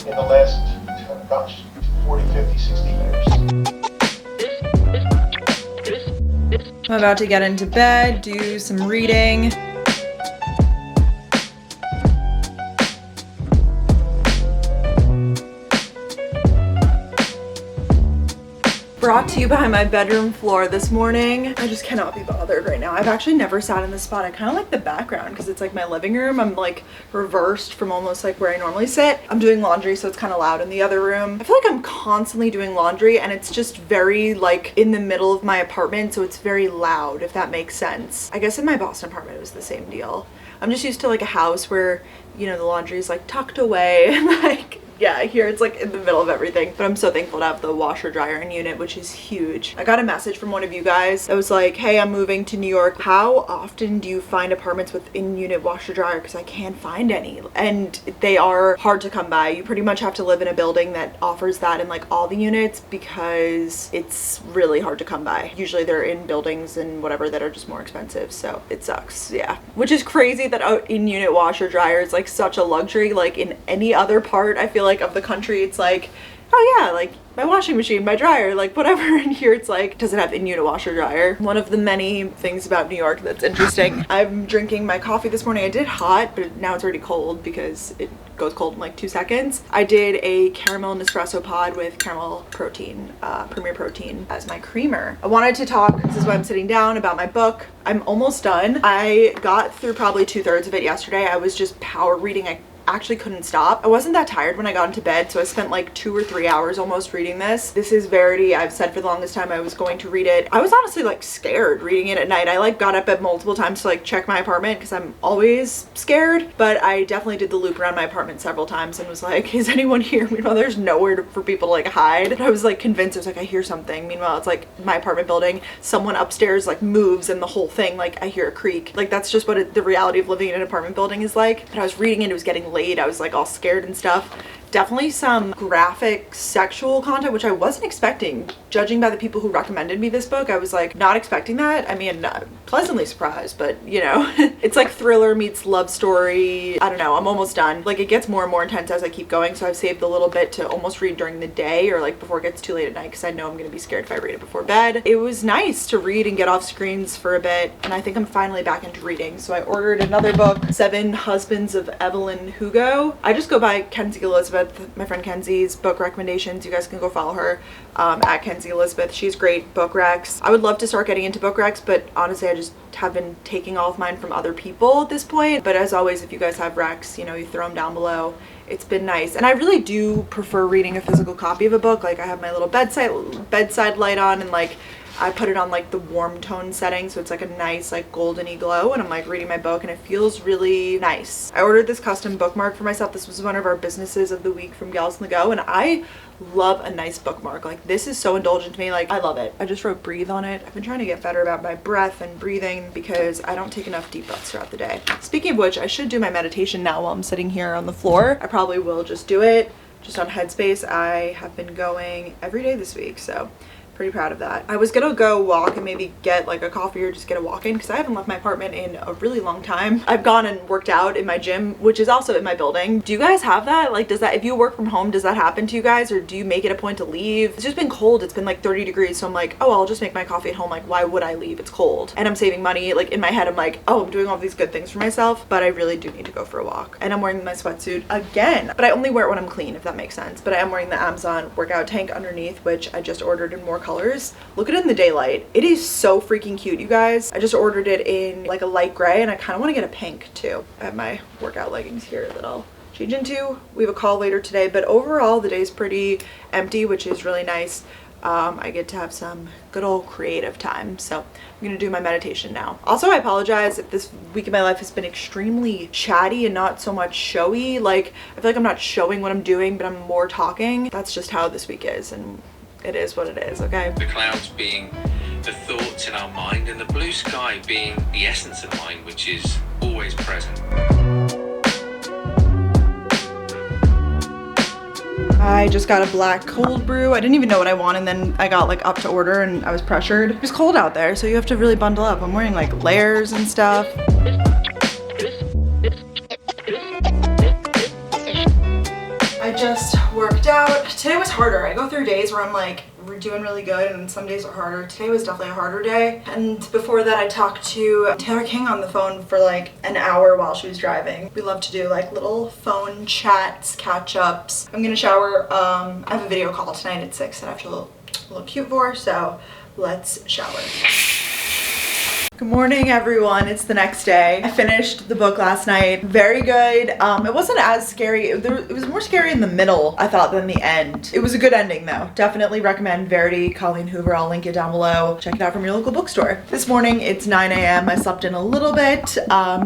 in the last, gosh, 40, 50, 60 years. I'm about to get into bed, do some reading. Brought to you by my bedroom floor this morning. I just cannot be bothered right now. I've actually never sat in this spot. I kind of like the background because it's like my living room. I'm like reversed from almost like where I normally sit. I'm doing laundry, so it's kind of loud in the other room. I feel like I'm constantly doing laundry, and it's just very like in the middle of my apartment, so it's very loud, if that makes sense. I guess in my Boston apartment it was the same deal. I'm just used to like a house where, you know, the laundry is like tucked away and like, yeah, here it's like in the middle of everything. But I'm so thankful to have the washer dryer in unit, which is huge. I got a message from one of you guys that was like, hey, I'm moving to New York. How often do you find apartments with in-unit washer dryer? Because I can't find any, and they are hard to come by. You pretty much have to live in a building that offers that in like all the units because it's really hard to come by. Usually they're in buildings and whatever that are just more expensive, so it sucks. Yeah, which is crazy that in-unit washer dryer is like such a luxury. Like in any other part, I feel like of the country, it's like, oh yeah, like my washing machine, my dryer, like whatever. And here it's like, does it have in-unit washer dryer? One of the many things about New York that's interesting. I'm drinking my coffee this morning. I did hot, but now it's already cold because it goes cold in like 2 seconds. I did a caramel Nespresso pod with caramel protein, Premier Protein as my creamer. I wanted to talk, this is why I'm sitting down, about my book. I'm almost done. I got through probably 2/3 of it yesterday. I was just power reading. I actually couldn't stop. I wasn't that tired when I got into bed, so I spent like 2 or 3 hours almost reading this. This is Verity. I've said for the longest time I was going to read it. I was honestly like scared reading it at night. I like got up at multiple times to like check my apartment because I'm always scared, but I definitely did the loop around my apartment several times and was like, is anyone here? Meanwhile, there's nowhere for people to like hide. But I was like convinced. I was like, I hear something. Meanwhile, it's like my apartment building, someone upstairs like moves and the whole thing, like I hear a creak. Like that's just what the reality of living in an apartment building is like. But I was reading it, it was getting late. I was like all scared and stuff. Definitely some graphic sexual content, which I wasn't expecting. Judging by the people who recommended me this book, I was like not expecting that. I mean, pleasantly surprised, but you know, it's like thriller meets love story. I don't know, I'm almost done. Like it gets more and more intense as I keep going, so I've saved a little bit to almost read during the day or like before it gets too late at night because I know I'm gonna be scared if I read it before bed. It was nice to read and get off screens for a bit, and I think I'm finally back into reading. So I ordered another book, 7 Husbands of Evelyn Hugo. I just go by Kenzie Elizabeth Elizabeth, my friend Kenzie's book recommendations. You guys can go follow her at Kenzie Elizabeth. She's great book recs. I would love to start getting into book recs, but honestly I just have been taking all of mine from other people at this point. But as always, if you guys have recs, you know, you throw them down below. It's been nice, and I really do prefer reading a physical copy of a book. Like, I have my little bedside light on, and like I put it on like the warm tone setting, so it's like a nice like goldeny glow, and I'm like reading my book and it feels really nice. I ordered this custom bookmark for myself. This was one of our businesses of the week from Gals on the Go, and I love a nice bookmark. Like, this is so indulgent to me. Like, I love it. I just wrote breathe on it. I've been trying to get better about my breath and breathing because I don't take enough deep breaths throughout the day. Speaking of which, I should do my meditation now while I'm sitting here on the floor. I probably will just do it just on Headspace. I have been going every day this week, so pretty proud of that. I was gonna go walk and maybe get like a coffee or just get a walk in because I haven't left my apartment in a really long time. I've gone and worked out in my gym, which is also in my building. Do you guys have that? Like, does that, if you work from home, does that happen to you guys, or do you make it a point to leave? It's just been cold. It's been like 30 degrees, so I'm like, oh, I'll just make my coffee at home. Like, why would I leave? It's cold. And I'm saving money. Like, in my head, I'm like, oh, I'm doing all these good things for myself, but I really do need to go for a walk. And I'm wearing my sweatsuit again, but I only wear it when I'm clean, if that makes sense. But I am wearing the Amazon workout tank underneath, which I just ordered in more colors. Look at it in the daylight. It is so freaking cute, you guys. I just ordered it in like a light gray, and I kind of want to get a pink too. I have my workout leggings here that I'll change into. We have a call later today, but overall the day's pretty empty, which is really nice. I get to have some good old creative time, so I'm gonna do my meditation now. Also, I apologize if this week in my life has been extremely chatty and not so much showy. Like, I feel like I'm not showing what I'm doing, but I'm more talking. That's just how this week is, and it is what it is, okay? The clouds being the thoughts in our mind, and the blue sky being the essence of mind, which is always present. I just got a black cold brew. I didn't even know what I wanted, and then I got like up to order and I was pressured. It was cold out there, so you have to really bundle up. I'm wearing like layers and stuff. I just worked out. Today was harder. I go through days where I'm like, we're doing really good, and some days are harder. Today was definitely a harder day. And before that, I talked to Taylor King on the phone for like an hour while she was driving. We love to do like little phone chats, catch-ups. I'm gonna shower. I have a video call tonight at 6 that I have to look cute for, so let's shower. Good morning, everyone. It's the next day. I finished the book last night. Very good. It wasn't as scary. It was more scary in the middle, I thought, than the end. It was a good ending, though. Definitely recommend Verity, Colleen Hoover. I'll link it down below. Check it out from your local bookstore. This morning, it's 9 a.m. I slept in a little bit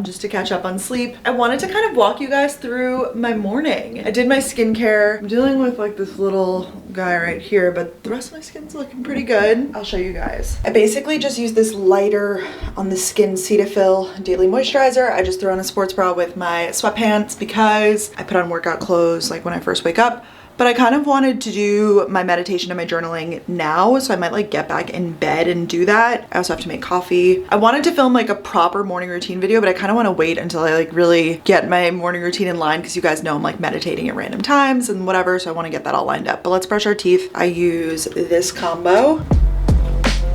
just to catch up on sleep. I wanted to kind of walk you guys through my morning. I did my skincare. I'm dealing with like this little guy right here, but the rest of my skin's looking pretty good. I'll show you guys. I basically just used this lighter on the Skin Cetaphil Daily Moisturizer. I just threw on a sports bra with my sweatpants because I put on workout clothes like when I first wake up. But I kind of wanted to do my meditation and my journaling now, so I might like get back in bed and do that. I also have to make coffee. I wanted to film like a proper morning routine video, but I kind of want to wait until I like really get my morning routine in line, because you guys know I'm like meditating at random times and whatever, so I want to get that all lined up. But let's brush our teeth. I use this combo.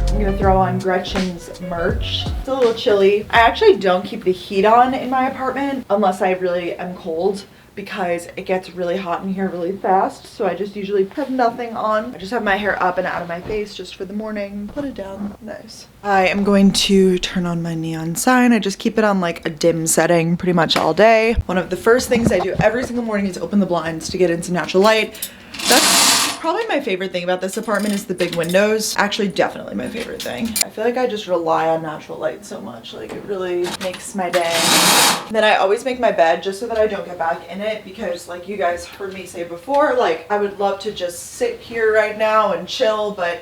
I'm gonna throw on Gretchen's merch. It's a little chilly. I actually don't keep the heat on in my apartment unless I really am cold, because it gets really hot in here really fast. So I just usually put nothing on. I just have my hair up and out of my face just for the morning. Put it down. Nice. I am going to turn on my neon sign. I just keep it on like a dim setting pretty much all day. One of the first things I do every single morning is open the blinds to get in some natural light. That's probably my favorite thing about this apartment, is the big windows. Actually, definitely my favorite thing. I feel like I just rely on natural light so much. Like, it really makes my day. Then I always make my bed just so that I don't get back in it, because like you guys heard me say before, like I would love to just sit here right now and chill, but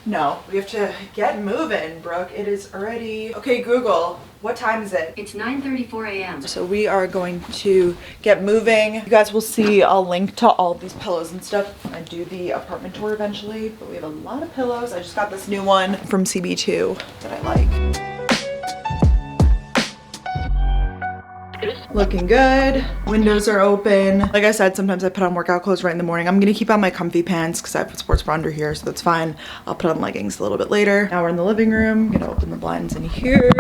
no, we have to get moving, Brooke. It is already, okay, Google, what time is it? It's 9:34 a.m. So we are going to get moving. You guys will see, I'll link to all of these pillows and stuff when I do the apartment tour eventually, but we have a lot of pillows. I just got this new one from CB2 that I like. Looking good. Windows are open. Like I said, sometimes I put on workout clothes right in the morning. I'm gonna keep on my comfy pants because I have a sports bra under here, so that's fine. I'll put on leggings a little bit later. Now we're in the living room. I'm gonna open the blinds in here.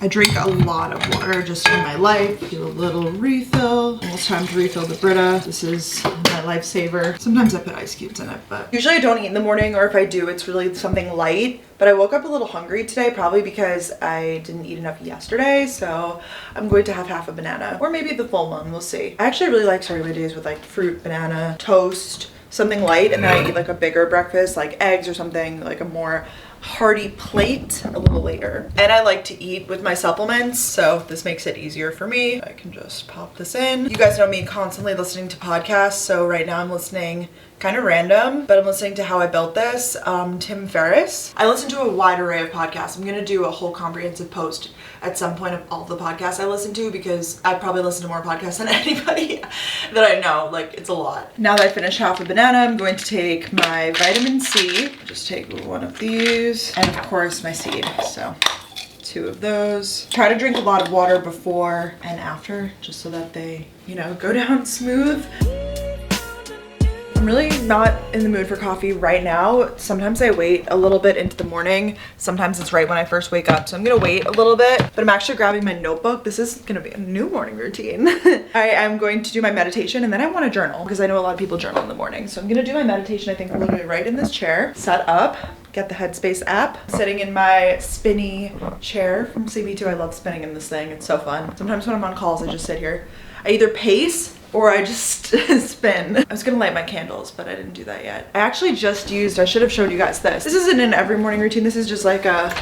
I drink a lot of water just in my life. Do a little refill. Almost time to refill the Brita. This is my lifesaver. Sometimes I put ice cubes in it, but usually I don't eat in the morning, or if I do, it's really something light. But I woke up a little hungry today, probably because I didn't eat enough yesterday. So I'm going to have half a banana, or maybe the full one, we'll see. I actually really like starting my days with like fruit, banana, toast, something light, and then I eat like a bigger breakfast, like eggs or something, like a more hearty plate a little later. And I like to eat with my supplements, so this makes it easier for me. I can just pop this in. You guys know me constantly listening to podcasts, so right now I'm listening kind of random, but I'm listening to How I Built This, Tim Ferriss. I listen to a wide array of podcasts. I'm gonna do a whole comprehensive post at some point of all the podcasts I listen to, because I probably listen to more podcasts than anybody that I know. Like, it's a lot. Now that I finished half a banana, I'm going to take my vitamin C. Just take one of these, and of course my seed. So 2 of those. Try to drink a lot of water before and after, just so that they, you know, go down smooth. I'm really not in the mood for coffee right now. Sometimes I wait a little bit into the morning. Sometimes it's right when I first wake up. So I'm gonna wait a little bit, but I'm actually grabbing my notebook. This is gonna be a new morning routine. I am going to do my meditation, and then I wanna journal, because I know a lot of people journal in the morning. So I'm gonna do my meditation, I think, literally right in this chair. Set up, get the Headspace app. Sitting in my spinny chair from CB2. I love spinning in this thing, it's so fun. Sometimes when I'm on calls, I just sit here. I either pace or I just spin. I was gonna light my candles, but I didn't do that yet. I actually just used, I should have showed you guys this. This isn't an every morning routine. This is just like a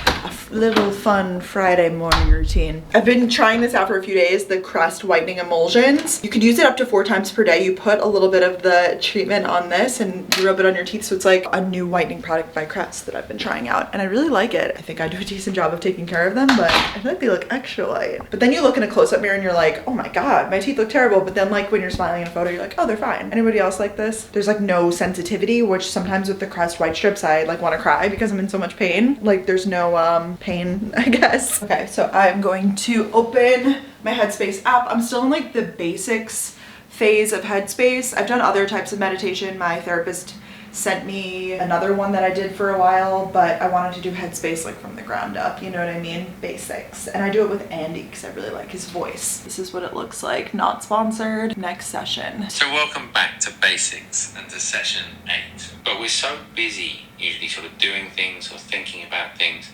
little fun Friday morning routine. I've been trying this out for a few days, the crest whitening emulsions. You can use it up to 4 times per day. You put a little bit of the treatment on this and you rub it on your teeth. So it's like a new whitening product by Crest that I've been trying out, and I really like it. I think I do a decent job of taking care of them, but I feel like they look extra light. But then you look in a close-up mirror and you're like, oh my God, my teeth look terrible. But then like when you're smiling in a photo, you're like, oh, they're fine. Anybody else like this? There's like no sensitivity, which sometimes with the Crest white strips, I like want to cry because I'm in so much pain. Like there's no pain, I guess. Okay, so I'm going to open my Headspace app. I'm still in like the basics phase of Headspace. I've done other types of meditation. My therapist sent me another one that I did for a while, but I wanted to do Headspace like from the ground up, you know what I mean? Basics. And I do it with Andy because I really like his voice. This is what it looks like. Not sponsored. Next session. So welcome back to Basics and to session 8. But we're so busy usually sort of doing things or thinking about things,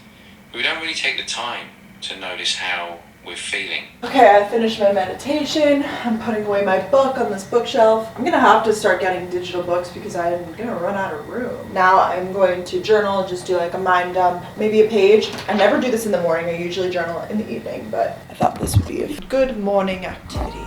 we don't really take the time to notice how we're feeling. Okay, I finished my meditation. I'm putting away my book on this bookshelf. I'm gonna have to start getting digital books because I'm gonna run out of room. Now I'm going to journal, just do like a mind dump, maybe a page. I never do this in the morning. I usually journal in the evening, but I thought this would be a good morning activity.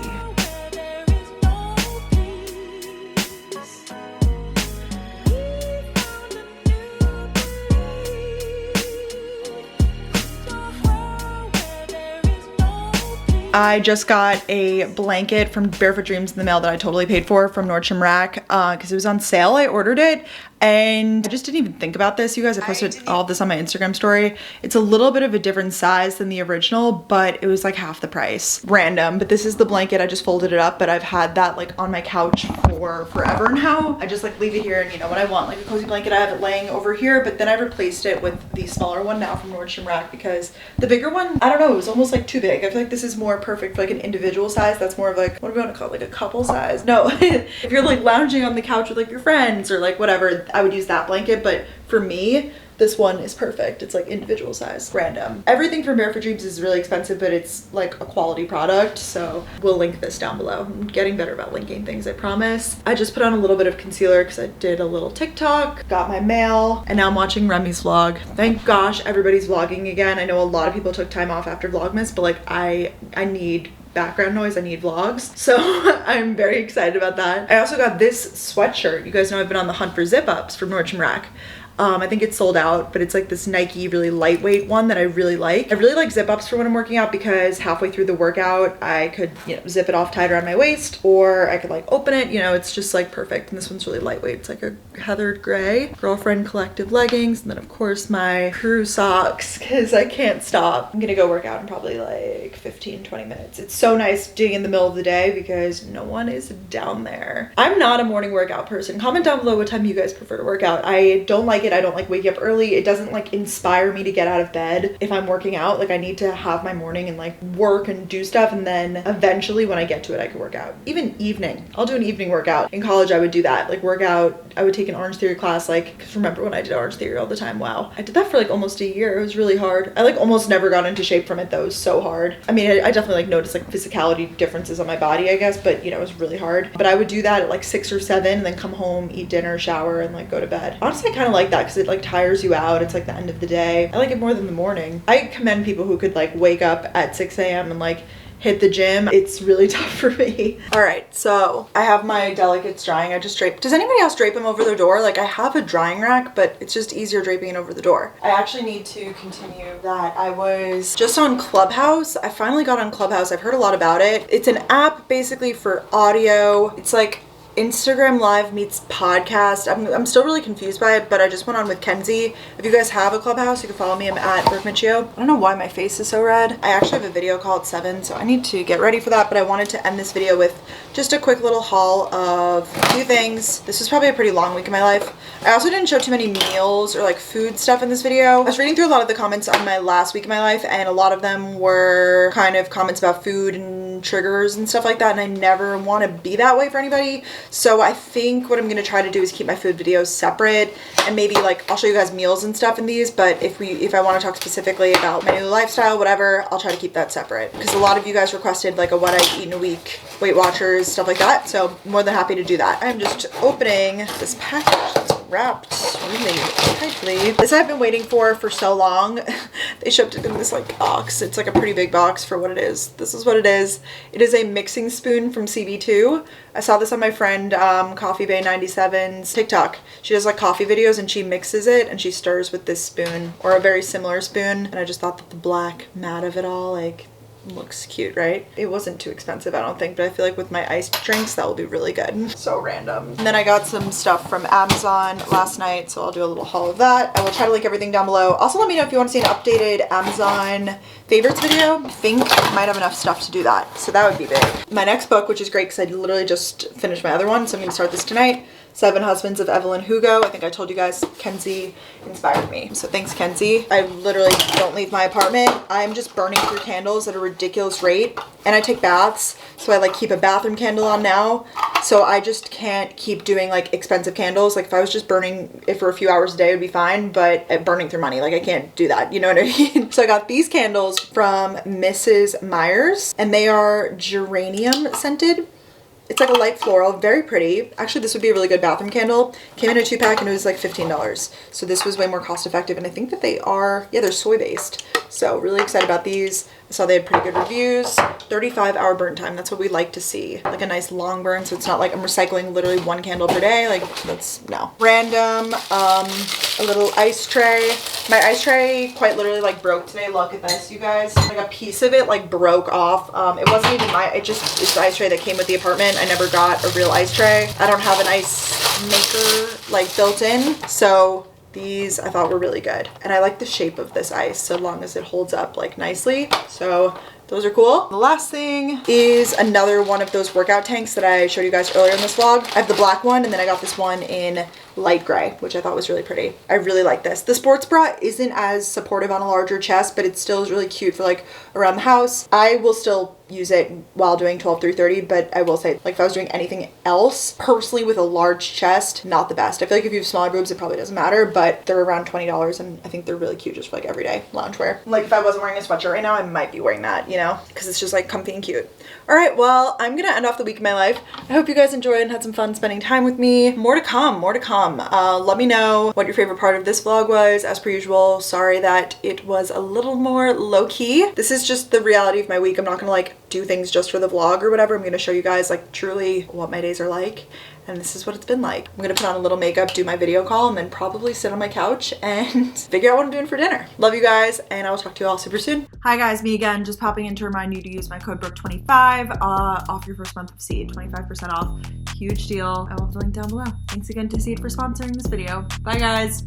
I just got a blanket from Barefoot Dreams in the mail that I totally paid for from Nordstrom Rack because it was on sale. I ordered it and I just didn't even think about this, you guys. I posted all of this on my Instagram story. It's a little bit of a different size than the original, but it was like half the price. Random, but this is the blanket. I just folded it up, but I've had that like on my couch for forever now. I just like leave it here, and you know what I want, like a cozy blanket. I have it laying over here, but then I replaced it with the smaller one now from Nordstrom Rack because the bigger one, I don't know, it was almost like too big. I feel like this is more perfect for like an individual size. That's more of like, what do we want to call it, like a couple size? No, if you're like lounging on the couch with like your friends or like whatever, I would use that blanket. But for me, this one is perfect. It's like individual size. Random. Everything from Barefoot Dreams is really expensive, but it's like a quality product. So we'll link this down below. I'm getting better about linking things, I promise. I just put on a little bit of concealer because I did a little TikTok, got my mail, and now I'm watching Remy's vlog. Thank gosh, everybody's vlogging again. I know a lot of people took time off after Vlogmas, but like I need background noise. I need vlogs. So I'm very excited about that. I also got this sweatshirt. You guys know I've been on the hunt for zip ups from Nordstrom Rack. I think it's sold out, but it's like this Nike really lightweight one that I really like. I really like zip ups for when I'm working out because halfway through the workout, I could, you know, zip it off tight around my waist, or I could like open it, you know, it's just like perfect. And this one's really lightweight. It's like a heathered gray. Girlfriend Collective leggings. And then of course my crew socks because I can't stop. I'm gonna go work out in probably like 15-20 minutes. It's so nice doing in the middle of the day because no one is down there. I'm not a morning workout person. Comment down below what time you guys prefer to work out. I don't like it it. I don't like waking up early. It doesn't like inspire me to get out of bed if I'm working out. Like I need to have my morning and like work and do stuff, and then eventually when I get to it I can work out. Even evening, I'll do an evening workout. In college I would do that, like workout. I would take an Orange Theory class, like, because remember when I did Orange Theory all the time? Wow, I did that for like almost a year. It was really hard. I like almost never got into shape from it though. It was so hard. I mean, I definitely like noticed like physicality differences on my body, I guess, but you know, it was really hard. But I would do that at like 6 or 7 and then come home, eat dinner, shower, and like go to bed. Honestly, I kind of like that because it like tires you out. It's like the end of the day. I like it more than the morning. I commend people who could like wake up at 6 a.m. and like hit the gym. It's really tough for me. All right, so I have my delicates drying. I just drape. Does anybody else drape them over their door? Like I have a drying rack, but it's just easier draping it over the door. I actually need to continue that. I was just on Clubhouse. I finally got on Clubhouse. I've heard a lot about it. It's an app basically for audio. It's like Instagram Live meets podcast. I'm still really confused by it, but I just went on with Kenzie. If you guys have a Clubhouse, you can follow me. I'm at Brooke Michio. I don't know why my face is so red. I actually have a video call at 7, so I need to get ready for that, but I wanted to end this video with just a quick little haul of a few things. This is probably a pretty long week in my life. I also didn't show too many meals or like food stuff in this video. I was reading through a lot of the comments on my last week of my life, and a lot of them were kind of comments about food and triggers and stuff like that, and I never want to be that way for anybody. So I think what I'm going to try to do is keep my food videos separate, and maybe like I'll show you guys meals and stuff in these, but if I want to talk specifically about my new lifestyle, whatever, I'll try to keep that separate because a lot of you guys requested like a what I eat in a week, Weight Watchers, stuff like that. So more than happy to do that. I'm just opening this package that's wrapped really tightly. This I've been waiting for so long. They shipped it in this like box. It's like a pretty big box for what it is. This is what it is. It is a mixing spoon from CB2. I saw this on my friend Coffee Bay 97's TikTok. She does like coffee videos and she mixes it and she stirs with this spoon or a very similar spoon. And I just thought that the black matte of it all like looks cute, right? It wasn't too expensive, I don't think, but I feel like with my iced drinks that will be really good. So random. And then I got some stuff from Amazon last night, so I'll do a little haul of that. I will try to link everything down below. Also let me know if you want to see an updated Amazon favorites video. I think I might have enough stuff to do that, so that would be big. My next book, which is great because I literally just finished my other one, so I'm going to start this tonight. 7 Husbands of Evelyn Hugo. I think I told you guys Kenzie inspired me. So thanks, Kenzie. I literally don't leave my apartment. I'm just burning through candles at a ridiculous rate. And I take baths. So I like keep a bathroom candle on now. So I just can't keep doing like expensive candles. Like if I was just burning it for a few hours a day, it would be fine. But burning through money, like I can't do that. You know what I mean? So I got these candles from Mrs. Myers. And they are geranium scented. It's like a light floral, very pretty. Actually, this would be a really good bathroom candle. Came in a 2-pack and it was like $15. So this was way more cost effective. And I think that they are, yeah, they're soy based. So really excited about these. I saw they had pretty good reviews. 35-hour burn time, that's what we like to see. Like a nice long burn, so it's not like I'm recycling literally 1 candle per day. Like that's, no. Random, a little ice tray. My ice tray quite literally like broke today. Look at this, you guys. Like a piece of it like broke off. It wasn't even it's the ice tray that came with the apartment. I never got a real ice tray. I don't have an ice maker like built in, so these I thought were really good. And I like the shape of this ice so long as it holds up like nicely. So those are cool. The last thing is another one of those workout tanks that I showed you guys earlier in this vlog. I have the black one and then I got this one in light gray, which I thought was really pretty. I really like this. The sports bra isn't as supportive on a larger chest, but it still is really cute for like around the house. I will still use it while doing 12-3-30, but I will say like if I was doing anything else, personally with a large chest, not the best. I feel like if you have smaller boobs, it probably doesn't matter, but they're around $20 and I think they're really cute just for like everyday loungewear. Like if I wasn't wearing a sweatshirt right now, I might be wearing that, you know, because it's just like comfy and cute. All right, well, I'm gonna end off the week of my life. I hope you guys enjoyed and had some fun spending time with me. More to come, more to come. Let me know what your favorite part of this vlog was. As per usual, sorry that it was a little more low-key. This is just the reality of my week. I'm not gonna like do things just for the vlog or whatever. I'm gonna show you guys like truly what my days are like. And this is what it's been like. I'm gonna put on a little makeup, do my video call, and then probably sit on my couch and figure out what I'm doing for dinner. Love you guys, and I will talk to you all super soon. Hi guys, me again, just popping in to remind you to use my code Brooke25 off your first month of Seed, 25% off. Huge deal. I will have the link down below. Thanks again to Seed for sponsoring this video. Bye guys.